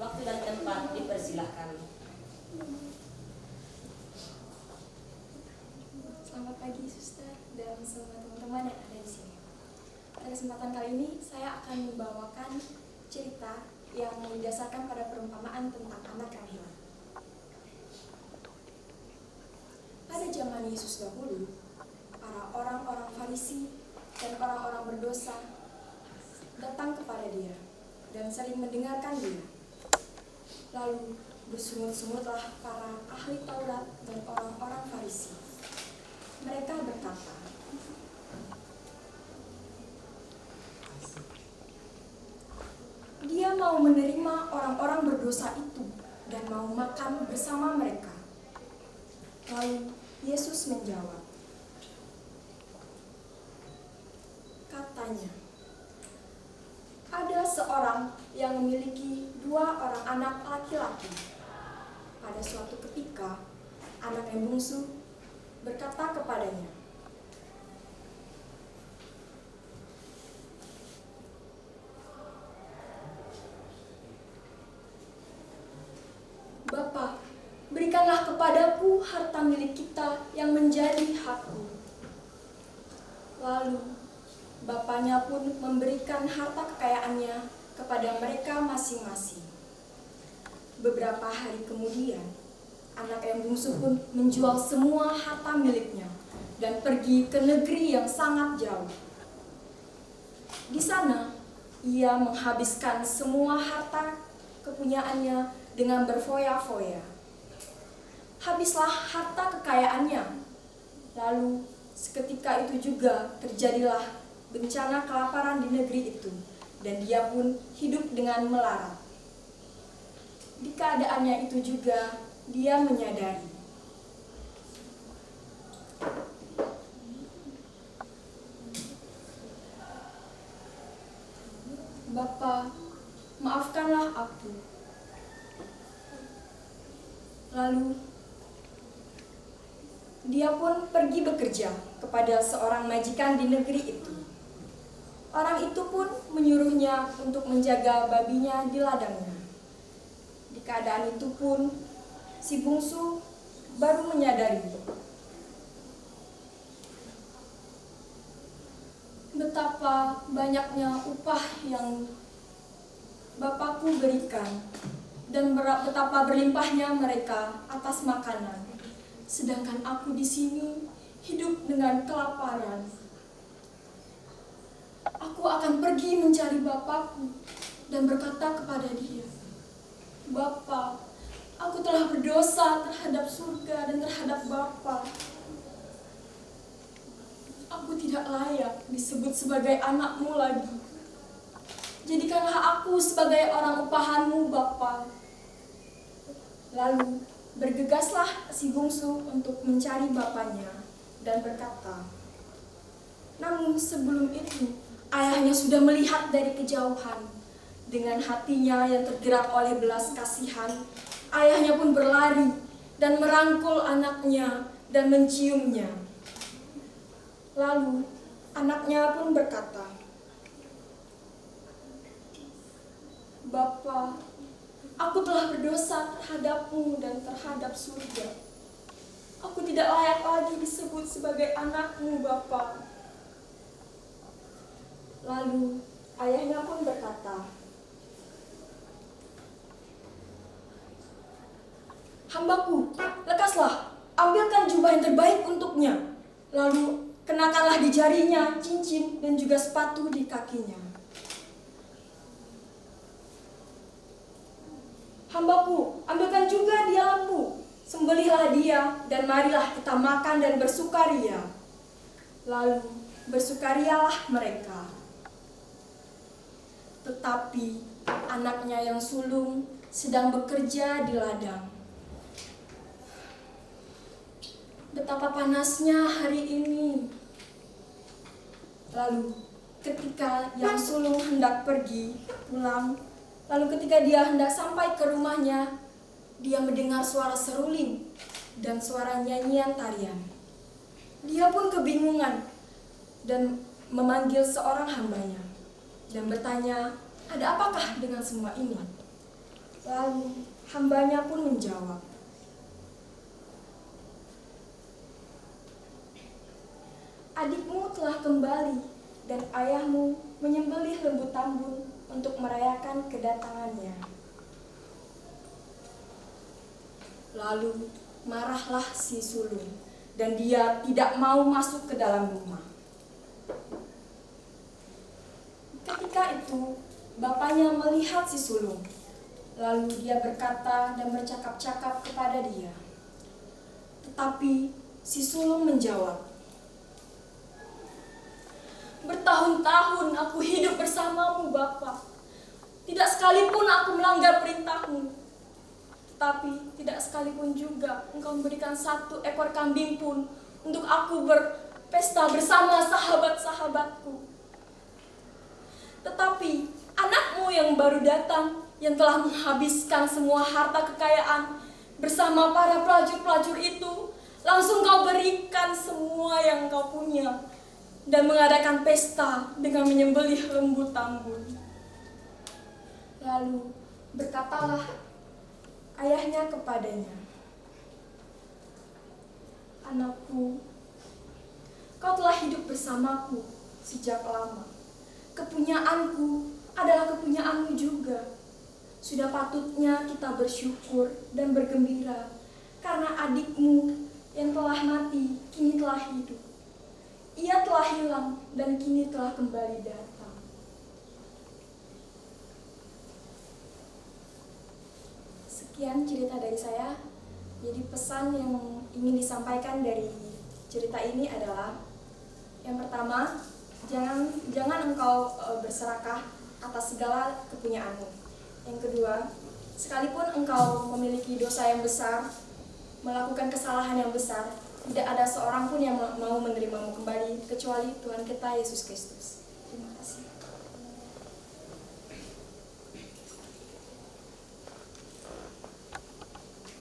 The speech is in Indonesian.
Waktu dan tempat dipersilahkan. Selamat pagi, Suster, dan semua teman-teman yang ada di sini. Pada kesempatan kali ini, saya akan membawakan cerita yang didasarkan pada perumpamaan tentang anak yang hilang. Pada zaman Yesus dahulu, para orang-orang Farisi dan orang-orang berdosa datang kepada Dia dan sering mendengarkan Dia. Lalu bersungut-sungutlah para ahli Taurat dan orang-orang Farisi. Mereka berkata, Dia mau menerima orang-orang berdosa itu dan mau makan bersama mereka. Lalu Yesus menjawab, katanya, ada seorang yang memiliki 2 orang anak laki-laki. Pada suatu ketika, anak yang bungsu berkata kepadanya, Bapa, berikanlah kepadaku harta milik kita yang menjadi hakku. Lalu, bapaknya pun memberikan harta kekayaannya kepada mereka masing-masing. Beberapa hari kemudian, anak yang bungsu pun menjual semua harta miliknya dan pergi ke negeri yang sangat jauh. Di sana, ia menghabiskan semua harta kepunyaannya dengan berfoya-foya. Habislah harta kekayaannya. Lalu, seketika itu juga terjadilah bencana kelaparan di negeri itu, dan dia pun hidup dengan melarat. Di keadaannya itu juga, dia menyadari, Bapa, maafkanlah aku. Lalu, dia pun pergi bekerja kepada seorang majikan di negeri itu. Orang itu pun menyuruhnya untuk menjaga babinya di ladangnya. Di keadaan itu pun, si bungsu baru menyadari betapa banyaknya upah yang Bapakku berikan dan betapa berlimpahnya mereka atas makanan. Sedangkan aku di sini hidup dengan kelaparan. Aku akan pergi mencari Bapakku dan berkata kepada dia, Bapa, aku telah berdosa terhadap surga dan terhadap Bapa. Aku tidak layak disebut sebagai anakmu lagi. Jadikanlah aku sebagai orang upahanmu, Bapa. Lalu bergegaslah si bungsu untuk mencari bapaknya dan berkata, namun sebelum itu, ayahnya sudah melihat dari kejauhan. Dengan hatinya yang tergerak oleh belas kasihan, ayahnya pun berlari dan merangkul anaknya dan menciumnya. Lalu anaknya pun berkata, Bapa, aku telah berdosa terhadapmu dan terhadap surga. Aku tidak layak lagi disebut sebagai anakmu, Bapa. Lalu ayahnya pun berkata, Hambaku, lekaslah, ambilkan jubah yang terbaik untuknya. Lalu kenakanlah di jarinya cincin dan juga sepatu di kakinya. Hambaku, ambilkan juga dia lembu, sembelihlah dia dan marilah kita makan dan bersukaria. Lalu bersukarialah mereka. Tetapi anaknya yang sulung sedang bekerja di ladang. Betapa panasnya hari ini. Lalu ketika yang sulung hendak pergi pulang, lalu ketika dia hendak sampai ke rumahnya, dia mendengar suara seruling dan suara nyanyian tarian. Dia pun kebingungan dan memanggil seorang hambanya dan bertanya, ada apakah dengan semua ini? Lalu hambanya pun menjawab, adikmu telah kembali dan ayahmu menyembelih lembu tambun untuk merayakan kedatangannya. Lalu marahlah si sulung dan dia tidak mau masuk ke dalam rumah. Ketika itu bapaknya melihat si sulung. Lalu dia berkata dan bercakap-cakap kepada dia. Tetapi si sulung menjawab, bertahun-tahun aku hidup bersamamu, Bapak. Tidak sekalipun aku melanggar perintahmu. Tetapi tidak sekalipun juga engkau memberikan 1 ekor kambing pun untuk aku berpesta bersama sahabat-sahabatku. Tetapi anakmu yang baru datang, yang telah menghabiskan semua harta kekayaan bersama para pelacur-pelacur itu, langsung kau berikan semua yang kau punya dan mengadakan pesta dengan menyembelih lembu tambun. Lalu berkatalah ayahnya kepadanya, anakku, kau telah hidup bersamaku sejak lama. Kepunyaanku adalah kepunyaanmu juga. Sudah patutnya kita bersyukur dan bergembira karena adikmu yang telah mati kini telah hidup. Ia telah hilang dan kini telah kembali datang. Sekian cerita dari saya. Jadi pesan yang ingin disampaikan dari cerita ini adalah, yang pertama, jangan engkau berserakah atas segala kepunyaanmu. Yang kedua, sekalipun engkau memiliki dosa yang besar, melakukan kesalahan yang besar, tidak ada seorang pun yang mau menerimamu kembali kecuali Tuhan kita Yesus Kristus. Terima kasih.